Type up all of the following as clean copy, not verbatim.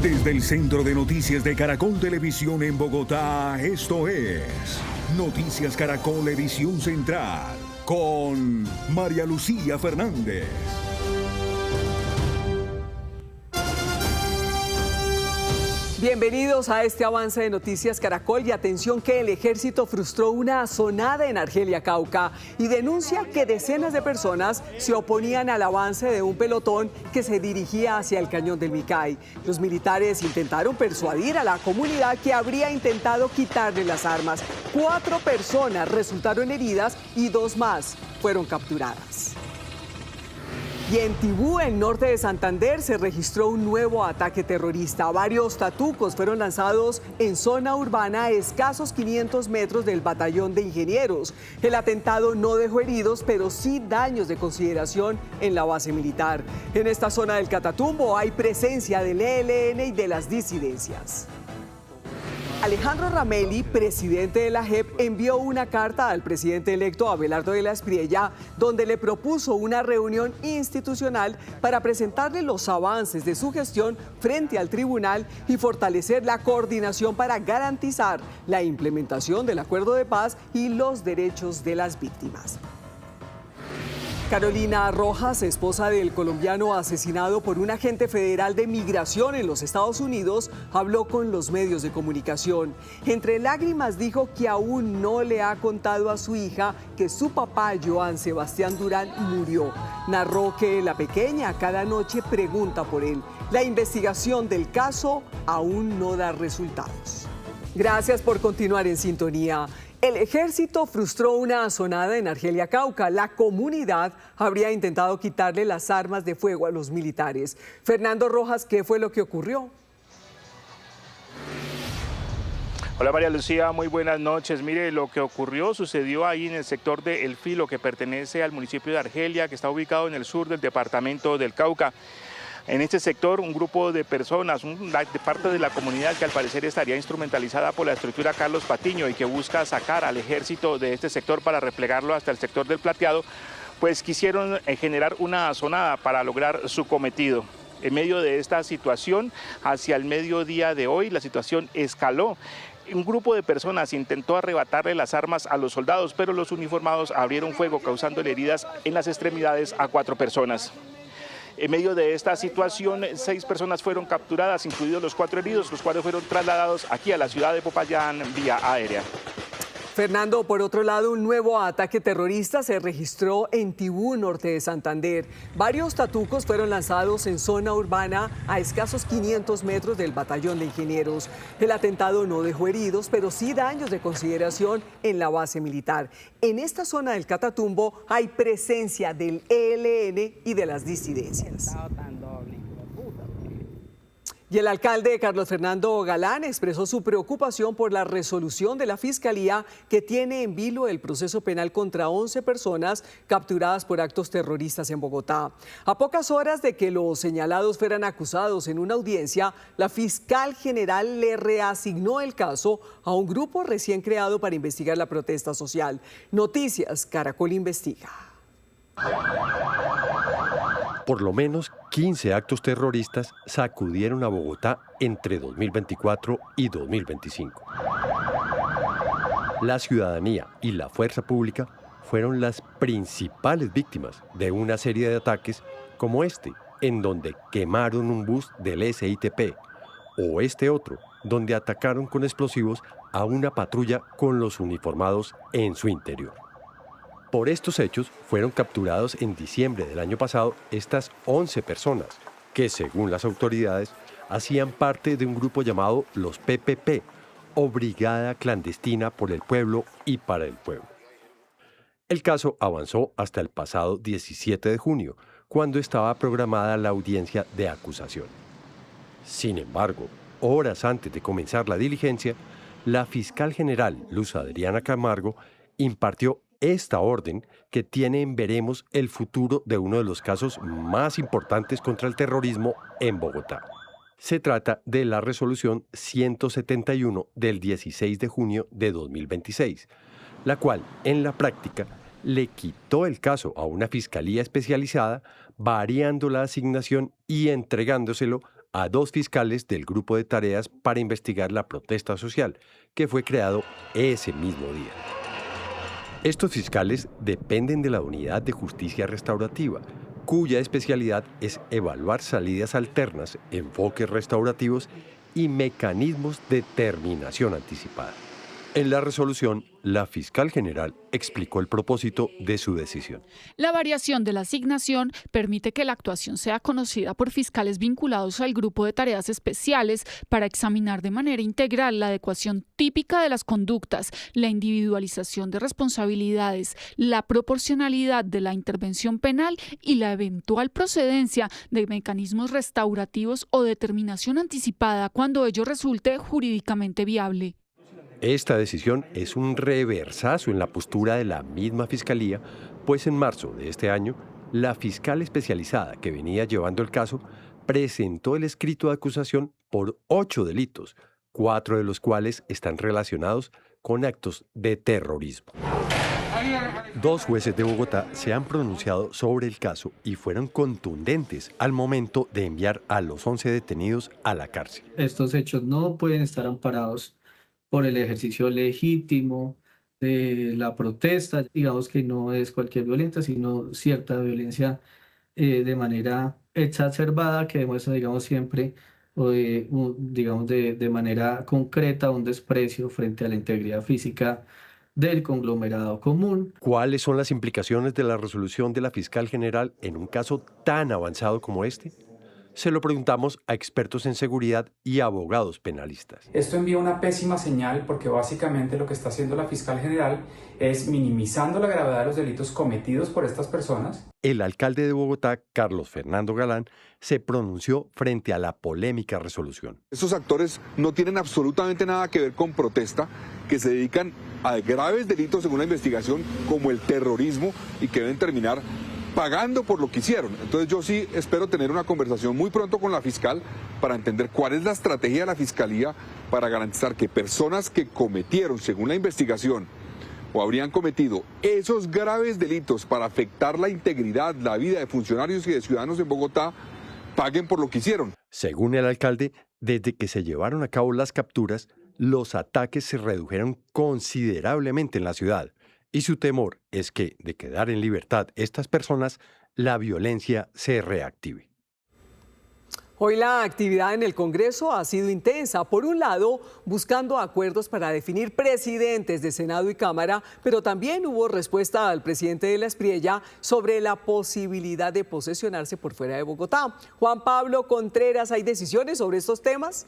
Desde el Centro de Noticias de Caracol Televisión en Bogotá, esto es Noticias Caracol Edición Central, con María Lucía Fernández. Bienvenidos a este avance de Noticias Caracol y atención que el ejército frustró una asonada en Argelia, Cauca y denuncia que decenas de personas se oponían al avance de un pelotón que se dirigía hacia el cañón del Micay. Los militares intentaron persuadir a la comunidad que habría intentado quitarle las armas. 4 personas resultaron heridas y 2 más fueron capturadas. Y en Tibú, en norte de Santander, se registró un nuevo ataque terrorista. Varios tatucos fueron lanzados en zona urbana a escasos 500 metros del batallón de ingenieros. El atentado no dejó heridos, pero sí daños de consideración en la base militar. En esta zona del Catatumbo hay presencia del ELN y de las disidencias. Alejandro Ramelli, presidente de la JEP, envió una carta al presidente electo Abelardo de la Espriella, donde le propuso una reunión institucional para presentarle los avances de su gestión frente al tribunal y fortalecer la coordinación para garantizar la implementación del acuerdo de paz y los derechos de las víctimas. Carolina Rojas, esposa del colombiano asesinado por un agente federal de migración en los Estados Unidos, habló con los medios de comunicación. Entre lágrimas dijo que aún no le ha contado a su hija que su papá, Joan Sebastián Durán, murió. Narró que la pequeña cada noche pregunta por él. La investigación del caso aún no da resultados. Gracias por continuar en sintonía. El ejército frustró una asonada en Argelia, Cauca. La comunidad habría intentado quitarle las armas de fuego a los militares. Fernando Rojas, ¿qué fue lo que ocurrió? Hola María Lucía, muy buenas noches. Mire, lo que sucedió ahí en el sector de El Filo, que pertenece al municipio de Argelia, que está ubicado en el sur del departamento del Cauca. En este sector, un grupo de personas, de parte de la comunidad que al parecer estaría instrumentalizada por la estructura Carlos Patiño y que busca sacar al ejército de este sector para replegarlo hasta el sector del Plateado, pues quisieron generar una asonada para lograr su cometido. En medio de esta situación, hacia el mediodía de hoy, la situación escaló. Un grupo de personas intentó arrebatarle las armas a los soldados, pero los uniformados abrieron fuego, causando heridas en las extremidades a 4 personas. En medio de esta situación, 6 personas fueron capturadas, incluidos los 4 heridos, los cuales fueron trasladados aquí a la ciudad de Popayán vía aérea. Fernando, por otro lado, un nuevo ataque terrorista se registró en Tibú, norte de Santander. Varios tatucos fueron lanzados en zona urbana a escasos 500 metros del batallón de ingenieros. El atentado no dejó heridos, pero sí daños de consideración en la base militar. En esta zona del Catatumbo hay presencia del ELN y de las disidencias. Y el alcalde Carlos Fernando Galán expresó su preocupación por la resolución de la Fiscalía que tiene en vilo el proceso penal contra 11 personas capturadas por actos terroristas en Bogotá. A pocas horas de que los señalados fueran acusados en una audiencia, la fiscal general le reasignó el caso a un grupo recién creado para investigar la protesta social. Noticias Caracol Investiga. Por lo menos 15 actos terroristas sacudieron a Bogotá entre 2024 y 2025. La ciudadanía y la fuerza pública fueron las principales víctimas de una serie de ataques como este, en donde quemaron un bus del SITP, o este otro, donde atacaron con explosivos a una patrulla con los uniformados en su interior. Por estos hechos fueron capturados en diciembre del año pasado estas 11 personas, que según las autoridades hacían parte de un grupo llamado los PPP, o Brigada Clandestina por el Pueblo y para el Pueblo. El caso avanzó hasta el pasado 17 de junio, cuando estaba programada la audiencia de acusación. Sin embargo, horas antes de comenzar la diligencia, la fiscal general Luz Adriana Camargo impartió esta orden que tiene en veremos el futuro de uno de los casos más importantes contra el terrorismo en Bogotá. Se trata de la resolución 171 del 16 de junio de 2026, la cual, en la práctica, le quitó el caso a una fiscalía especializada, variando la asignación y entregándoselo a 2 fiscales del grupo de tareas para investigar la protesta social, que fue creado ese mismo día. Estos fiscales dependen de la Unidad de Justicia Restaurativa, cuya especialidad es evaluar salidas alternas, enfoques restaurativos y mecanismos de terminación anticipada. En la resolución, la fiscal general explicó el propósito de su decisión. La variación de la asignación permite que la actuación sea conocida por fiscales vinculados al grupo de tareas especiales para examinar de manera integral la adecuación típica de las conductas, la individualización de responsabilidades, la proporcionalidad de la intervención penal y la eventual procedencia de mecanismos restaurativos o determinación anticipada cuando ello resulte jurídicamente viable. Esta decisión es un reversazo en la postura de la misma Fiscalía, pues en marzo de este año, la fiscal especializada que venía llevando el caso presentó el escrito de acusación por 8 delitos, 4 de los cuales están relacionados con actos de terrorismo. 2 jueces de Bogotá se han pronunciado sobre el caso y fueron contundentes al momento de enviar a los 11 detenidos a la cárcel. Estos hechos no pueden estar amparados por el ejercicio legítimo de la protesta. Digamos que no es cualquier violencia, sino cierta violencia de manera exacerbada que demuestra, digamos, siempre, de manera concreta un desprecio frente a la integridad física del conglomerado común. ¿Cuáles son las implicaciones de la resolución de la fiscal general en un caso tan avanzado como este? Se lo preguntamos a expertos en seguridad y abogados penalistas. Esto envía una pésima señal porque básicamente lo que está haciendo la fiscal general es minimizando la gravedad de los delitos cometidos por estas personas. El alcalde de Bogotá, Carlos Fernando Galán, se pronunció frente a la polémica resolución. Estos actores no tienen absolutamente nada que ver con protesta, que se dedican a graves delitos según la investigación como el terrorismo y que deben terminar pagando por lo que hicieron. Entonces yo sí espero tener una conversación muy pronto con la fiscal para entender cuál es la estrategia de la fiscalía para garantizar que personas que cometieron, según la investigación, o habrían cometido esos graves delitos para afectar la integridad, la vida de funcionarios y de ciudadanos en Bogotá, paguen por lo que hicieron. Según el alcalde, desde que se llevaron a cabo las capturas, los ataques se redujeron considerablemente en la ciudad. Y su temor es que, de quedar en libertad estas personas, la violencia se reactive. Hoy la actividad en el Congreso ha sido intensa. Por un lado, buscando acuerdos para definir presidentes de Senado y Cámara, pero también hubo respuesta al presidente de la Espriella sobre la posibilidad de posesionarse por fuera de Bogotá. Juan Pablo Contreras, ¿hay decisiones sobre estos temas?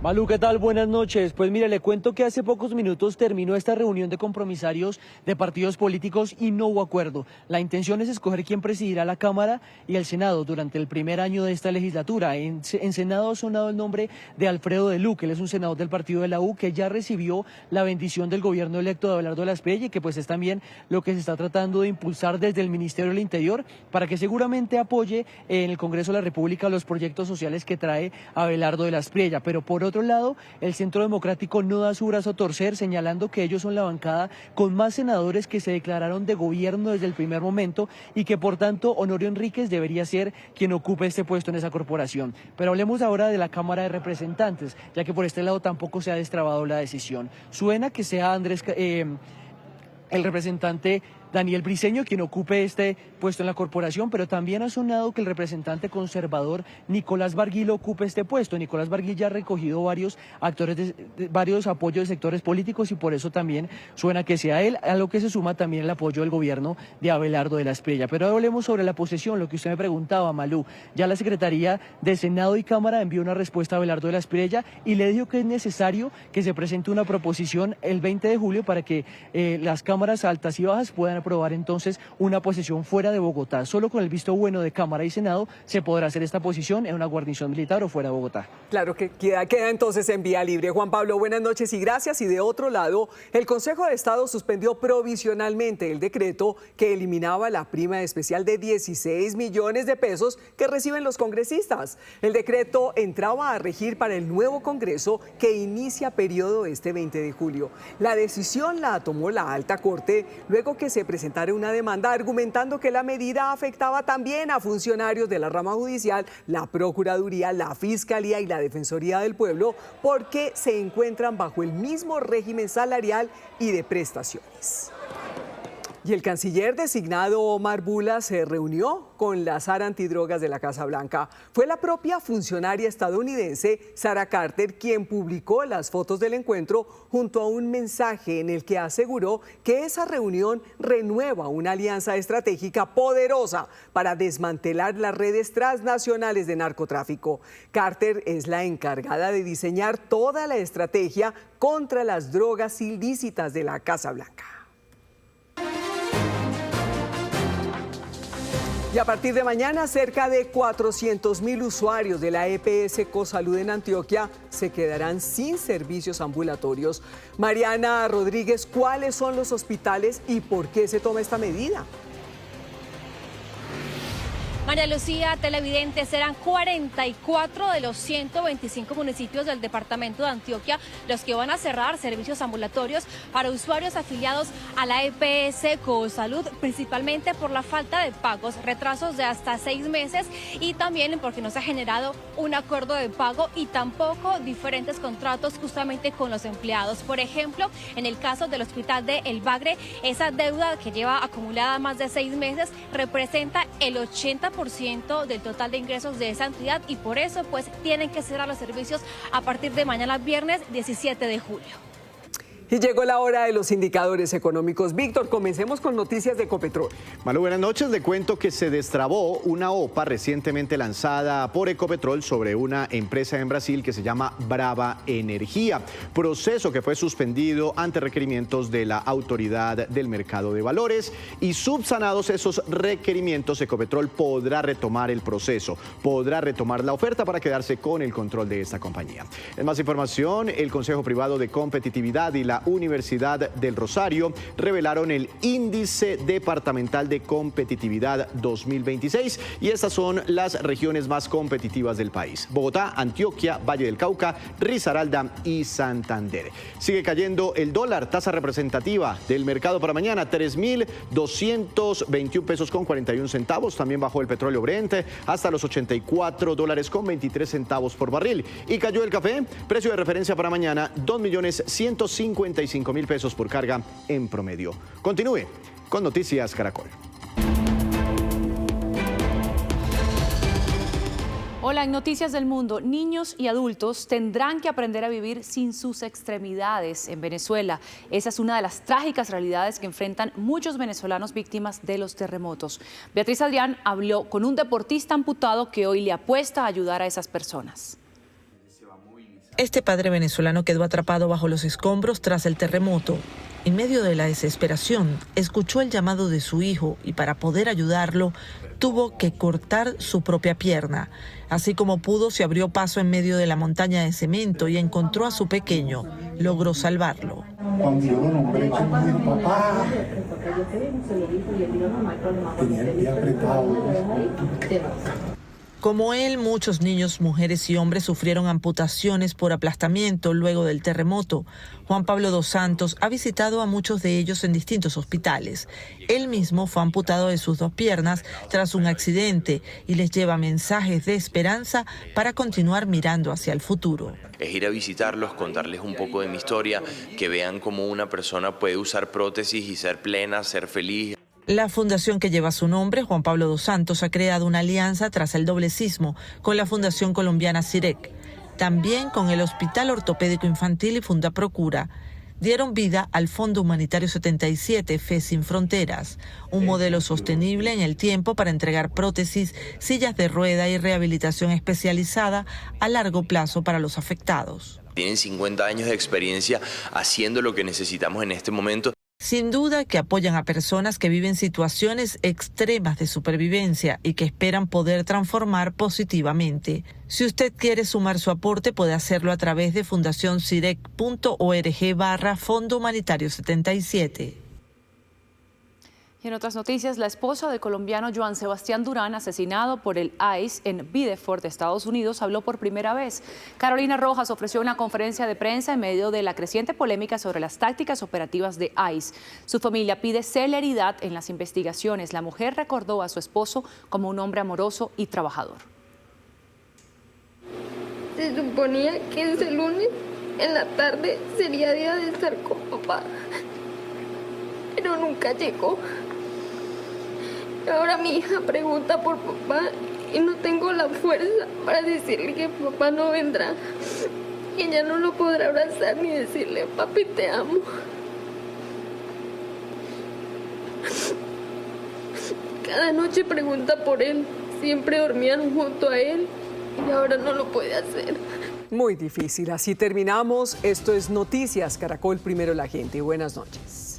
Malú, ¿qué tal? Buenas noches. Pues mire, le cuento que hace pocos minutos terminó esta reunión de compromisarios de partidos políticos y no hubo acuerdo. La intención es escoger quién presidirá la Cámara y el Senado durante el primer año de esta legislatura. En Senado ha sonado el nombre de Alfredo de Luque, él es un senador del partido de la U que ya recibió la bendición del gobierno electo de Abelardo de la Espriella y que pues es también lo que se está tratando de impulsar desde el Ministerio del Interior para que seguramente apoye en el Congreso de la República los proyectos sociales que trae Abelardo de la Espriella. Pero por otro lado, el Centro Democrático no da su brazo a torcer, señalando que ellos son la bancada con más senadores que se declararon de gobierno desde el primer momento y que por tanto Honorio Enríquez debería ser quien ocupe este puesto en esa corporación. Pero hablemos ahora de la Cámara de Representantes, ya que por este lado tampoco se ha destrabado la decisión. Suena que sea el representante Daniel Briceño quien ocupe este puesto en la corporación, pero también ha sonado que el representante conservador Nicolás Barguil ocupe este puesto. Nicolás Barguil ya ha recogido varios apoyos de sectores políticos y por eso también suena que sea él, a lo que se suma también el apoyo del gobierno de Abelardo de la Espriella. Pero ahora hablemos sobre la posesión, lo que usted me preguntaba, Malú. Ya la Secretaría de Senado y Cámara envió una respuesta a Abelardo de la Espriella y le dijo que es necesario que se presente una proposición el 20 de julio para que las cámaras altas y bajas puedan aprobar entonces una posesión fuera de Bogotá. Solo con el visto bueno de Cámara y Senado se podrá hacer esta posición en una guarnición militar o fuera de Bogotá. Claro que queda entonces en vía libre. Juan Pablo, buenas noches y gracias. Y de otro lado, el Consejo de Estado suspendió provisionalmente el decreto que eliminaba la prima especial de 16 millones de pesos que reciben los congresistas. El decreto entraba a regir para el nuevo Congreso que inicia periodo este 20 de julio. La decisión la tomó la Alta Corte luego que se presentar una demanda argumentando que la medida afectaba también a funcionarios de la rama judicial, la Procuraduría, la Fiscalía y la Defensoría del Pueblo, porque se encuentran bajo el mismo régimen salarial y de prestaciones. Y el canciller designado Omar Bula se reunió con la SAR antidrogas de la Casa Blanca. Fue la propia funcionaria estadounidense Sarah Carter quien publicó las fotos del encuentro junto a un mensaje en el que aseguró que esa reunión renueva una alianza estratégica poderosa para desmantelar las redes transnacionales de narcotráfico. Carter es la encargada de diseñar toda la estrategia contra las drogas ilícitas de la Casa Blanca. Y a partir de mañana, cerca de 400.000 usuarios de la EPS Cosalud en Antioquia se quedarán sin servicios ambulatorios. Mariana Rodríguez, ¿cuáles son los hospitales y por qué se toma esta medida? María Lucía, televidentes, serán 44 de los 125 municipios del departamento de Antioquia los que van a cerrar servicios ambulatorios para usuarios afiliados a la EPS Cosalud, principalmente por la falta de pagos, retrasos de hasta 6 meses y también porque no se ha generado un acuerdo de pago y tampoco diferentes contratos justamente con los empleados. Por ejemplo, en el caso del hospital de El Bagre, esa deuda que lleva acumulada más de 6 meses representa el 80% del total de ingresos de esa entidad y por eso pues tienen que cerrar los servicios a partir de mañana viernes 17 de julio. Y llegó la hora de los indicadores económicos. Víctor, comencemos con noticias de Ecopetrol. Malu, buenas noches. Le cuento que se destrabó una OPA recientemente lanzada por Ecopetrol sobre una empresa en Brasil que se llama Brava Energía. Proceso que fue suspendido ante requerimientos de la Autoridad del Mercado de Valores y subsanados esos requerimientos, Ecopetrol podrá retomar el proceso, podrá retomar la oferta para quedarse con el control de esta compañía. En más información, el Consejo Privado de Competitividad y la Universidad del Rosario revelaron el Índice Departamental de Competitividad 2026 y estas son las regiones más competitivas del país: Bogotá, Antioquia, Valle del Cauca, Risaralda y Santander. Sigue cayendo el dólar, tasa representativa del mercado para mañana, 3.221 pesos con 41 centavos. También bajó el petróleo Brent hasta los $84 con 23 centavos por barril. Y cayó el café, precio de referencia para mañana, 2.155.000 pesos por carga en promedio. Continúe con Noticias Caracol. Hola, en Noticias del Mundo, niños y adultos tendrán que aprender a vivir sin sus extremidades en Venezuela. Esa es una de las trágicas realidades que enfrentan muchos venezolanos víctimas de los terremotos. Beatriz Adrián habló con un deportista amputado que hoy le apuesta a ayudar a esas personas. Este padre venezolano quedó atrapado bajo los escombros tras el terremoto. En medio de la desesperación, escuchó el llamado de su hijo y para poder ayudarlo, tuvo que cortar su propia pierna. Así como pudo, se abrió paso en medio de la montaña de cemento y encontró a su pequeño. Logró salvarlo. Cuando yo lo nombré, yo me dijo, papá, tenía el pie apretado. Como él, muchos niños, mujeres y hombres sufrieron amputaciones por aplastamiento luego del terremoto. Juan Pablo dos Santos ha visitado a muchos de ellos en distintos hospitales. Él mismo fue amputado de sus 2 piernas tras un accidente y les lleva mensajes de esperanza para continuar mirando hacia el futuro. Es ir a visitarlos, contarles un poco de mi historia, que vean cómo una persona puede usar prótesis y ser plena, ser feliz. La fundación que lleva su nombre, Juan Pablo dos Santos, ha creado una alianza tras el doble sismo con la Fundación Colombiana CIREC, también con el Hospital Ortopédico Infantil y Fundaprocura. Dieron vida al Fondo Humanitario 77, Fe Sin Fronteras, un modelo sostenible en el tiempo para entregar prótesis, sillas de rueda y rehabilitación especializada a largo plazo para los afectados. Tienen 50 años de experiencia haciendo lo que necesitamos en este momento. Sin duda que apoyan a personas que viven situaciones extremas de supervivencia y que esperan poder transformar positivamente. Si usted quiere sumar su aporte, puede hacerlo a través de fundacioncirec.org/Fondo Humanitario 77. Y en otras noticias, la esposa del colombiano Joan Sebastián Durán, asesinado por el ICE en Biddeford, Estados Unidos, habló por primera vez. Carolina Rojas ofreció una conferencia de prensa en medio de la creciente polémica sobre las tácticas operativas de ICE. Su familia pide celeridad en las investigaciones. La mujer recordó a su esposo como un hombre amoroso y trabajador. Se suponía que ese lunes en la tarde sería día de estar con papá, pero nunca llegó. Ahora mi hija pregunta por papá y no tengo la fuerza para decirle que papá no vendrá. Y ella no lo podrá abrazar ni decirle, papi, te amo. Cada noche pregunta por él. Siempre dormían junto a él y ahora no lo puede hacer. Muy difícil. Así terminamos. Esto es Noticias Caracol, primero la gente. Buenas noches.